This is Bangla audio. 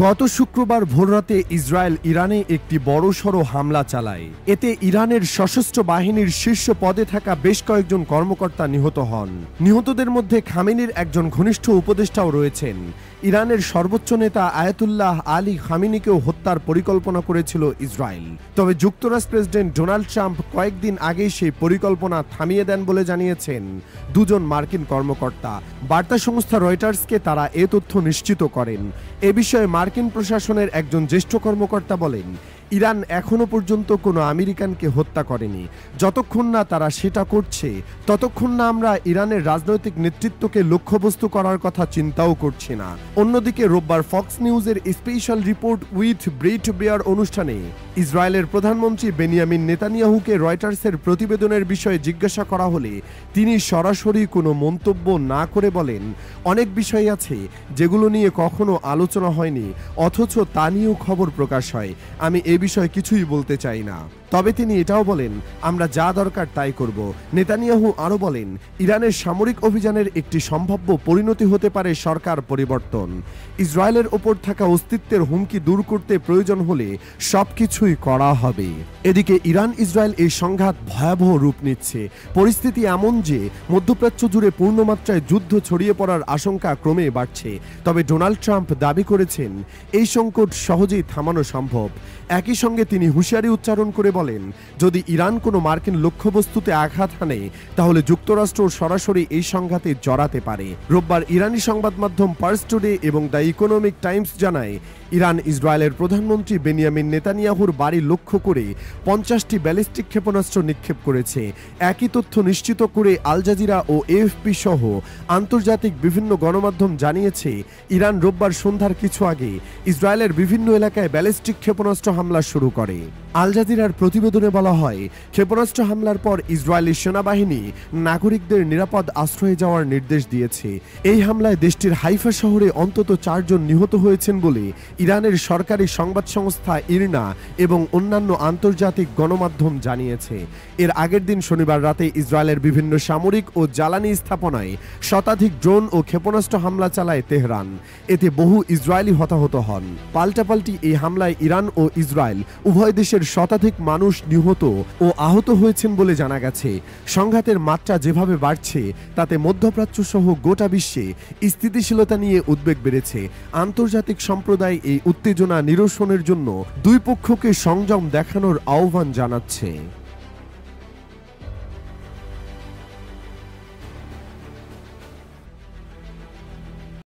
গত শুক্রবার ভোররাতে ইসরায়েল ইরানে একটি বড়সড় হামলা চালায়। এতে ইরানের সশস্ত্র বাহিনীর শীর্ষ পদে থাকা বেশ কয়েকজন কর্মকর্তা নিহত হন। নিহতদের মধ্যে খামেনির একজন ঘনিষ্ঠ উপদেষ্টাও রয়েছেন। ইরানের সর্বোচ্চ নেতা আয়াতুল্লাহ আলী খামেনিকেও হত্যার পরিকল্পনা করেছিল ইসরায়েল। তবে যুক্তরাষ্ট্র প্রেসিডেন্ট ডোনাল্ড ট্রাম্প কয়েকদিন আগেই সেই পরিকল্পনা থামিয়ে দেন বলে জানিয়েছেন দুজন মার্কিন কর্মকর্তা। বার্তা সংস্থা রয়টার্সকে তারা এ তথ্য নিশ্চিত করেন। এ বিষয়ে মার্কিন প্রশাসনের একজন জ্যেষ্ঠ কর্মকর্তা বলেন, ইরান এখনো পর্যন্ত কোনো আমেরিকানকে হত্যা করেনি। যতক্ষণ না তারা সেটা করছে ততক্ষণ না আমরা ইরানের রাজনৈতিক নেতৃত্বকে লক্ষ্যবস্তু করার কথা চিন্তাও করছি না। অন্যদিকে রোববার ফক্স নিউজের special report with Bret Baier অনুষ্ঠানে ইসরায়েলের প্রধানমন্ত্রী বেনিয়ামিন নেতানিয়াহুকে রয়টার্সের প্রতিবেদনের বিষয়ে জিজ্ঞাসা করা হলে তিনি সরাসরি কোনো মন্তব্য না করে বলেন, অনেক বিষয় আছে যেগুলো নিয়ে কখনো আলোচনা হয়নি, অথচ তা নিয়েও খবর প্রকাশ হয়। আমি এ বিষয়ে কিছুই বলতে চাই না। তবে তিনি এটাও বলেন, আমরা যা দরকার তাই করব। নেতানিয়াহু আরও বলেন, ইরানের সামরিক অভিযানের একটি সম্ভাব্য পরিণতি হতে পারে সরকার পরিবর্তন। ইসরায়েলের ওপর থাকা অস্তিত্বের হুমকি দূর করতে প্রয়োজন হলে সবকিছুই করা হবে। এদিকে ইরান ইসরায়েল এই সংঘাত ভয়াবহ রূপ নিচ্ছে। পরিস্থিতি এমন যে মধ্যপ্রাচ্য জুড়ে পূর্ণমাত্রায় যুদ্ধ ছড়িয়ে পড়ার আশঙ্কা ক্রমে বাড়ছে। তবে ডোনাল্ড ট্রাম্প দাবি করেছেন এই সংকট সহজেই থামানো সম্ভব। একই সঙ্গে তিনি হুঁশিয়ারি উচ্চারণ করে বলেন, যদি ইরান কোনো মার্কিন লক্ষ্যবস্তুতে আঘাত হানে তাহলে যুক্তরাষ্ট্র সরাসরি এই সংঘাতে জড়াতে পারে। রোববার ইরানি সংবাদ মাধ্যম পার্স টুডে এবং দ্য ইকোনমিক টাইমস জানায়, ইরান ইসরায়েলের প্রধানমন্ত্রী বেনিয়ামিন নেতানিয়াহুর বাড়ি লক্ষ্য করে 50টি ব্যালিস্টিক ক্ষেপণাস্ত্র নিক্ষেপ করেছে। একই তথ্য নিশ্চিত করে আল জাজিরা ও এএফপি সহ আন্তর্জাতিক বিভিন্ন গণমাধ্যম জানিয়েছে, ইরান রোববার সন্ধ্যার কিছু আগে ইসরায়েলের বিভিন্ন এলাকায় ব্যালিস্টিক ক্ষেপণাস্ত্র হামলা শুরু করে। আল জাজিরার প্রতিবেদনে বলা হয়, ক্ষেপণাস্ত্র হামলার পর ইসরায়েলি সেনাবাহিনী নাগরিকদের নিরাপদ আশ্রয়ে যাওয়ার নির্দেশ দিয়েছে। এই হামলায় দেশটির হাইফা শহরে অন্তত 4 জন নিহত হয়েছেন বলে ইরানের সরকারি সংবাদ সংস্থা ইরনা এবং অন্যান্য আন্তর্জাতিক গণমাধ্যম জানিয়েছে। এর আগের দিন শনিবার রাতে ইসরায়েলের বিভিন্ন সামরিক ও জ্বালানি স্থাপনায় শতাধিক ড্রোন ও ক্ষেপণাস্ত্র হামলা চালায় তেহরান। এতে বহু ইসরায়েলি হতাহত হন। পাল্টাপাল্টি এই হামলায় ইরান ও ইসরায়েল উভয় দেশের শতাধিক মানুষ নিহত ও আহত হয়েছেন বলে জানা গেছে। সংঘাতের মাত্রা যেভাবে বাড়ছে তাতে মধ্যপ্রাচ্য সহ গোটা বিশ্বে স্থিতিশীলতা নিয়ে উদ্বেগ বেড়েছে। আন্তর্জাতিক সম্প্রদায় এই উত্তেজনা নিরসনের জন্য দুই পক্ষকে সংযম দেখানোর আহ্বান জানাচ্ছে।